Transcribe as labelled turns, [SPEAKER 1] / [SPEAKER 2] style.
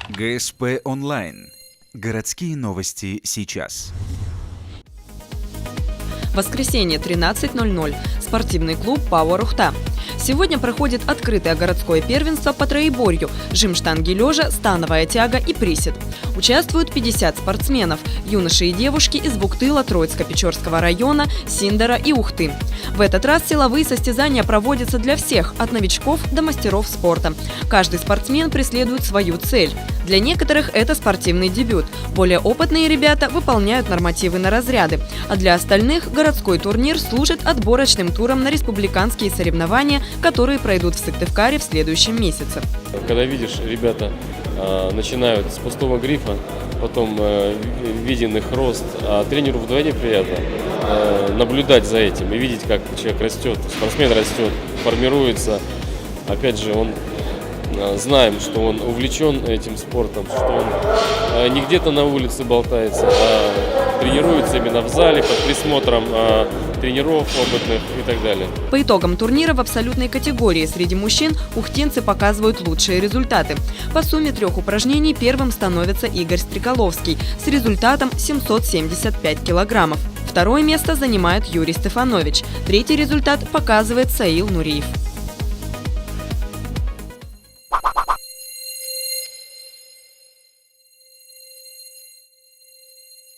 [SPEAKER 1] ГСП онлайн. Городские новости сейчас.
[SPEAKER 2] Воскресенье, 13:00. Спортивный клуб «Пауэр Ухта». Сегодня проходит открытое городское первенство по троеборью, жим штанги лежа, становая тяга и присед. Участвуют 50 спортсменов, юноши и девушки из Буктыла, Троицко-Печорского района, Синдера и Ухты. В этот раз силовые состязания проводятся для всех, от новичков до мастеров спорта. Каждый спортсмен преследует свою цель. Для некоторых это спортивный дебют. Более опытные ребята выполняют нормативы на разряды. А для остальных городской турнир служит отборочным туром на республиканские соревнования, которые пройдут в Сыктывкаре в следующем месяце.
[SPEAKER 3] Когда видишь, ребята начинают с пустого грифа, потом виден их рост, а тренеру вдвойне приятно наблюдать за этим и видеть, как человек растет, спортсмен растет, формируется. Опять же, знаем, что он увлечен этим спортом, что он не где-то на улице болтается, а тренируется именно в зале под присмотром тренеров опытных и так далее.
[SPEAKER 2] По итогам турнира в абсолютной категории среди мужчин ухтинцы показывают лучшие результаты. По сумме 3 упражнений первым становится Игорь Стреколовский с результатом 775 килограммов. Второе место занимает Юрий Стефанович. Третий результат показывает Саил Нуриев.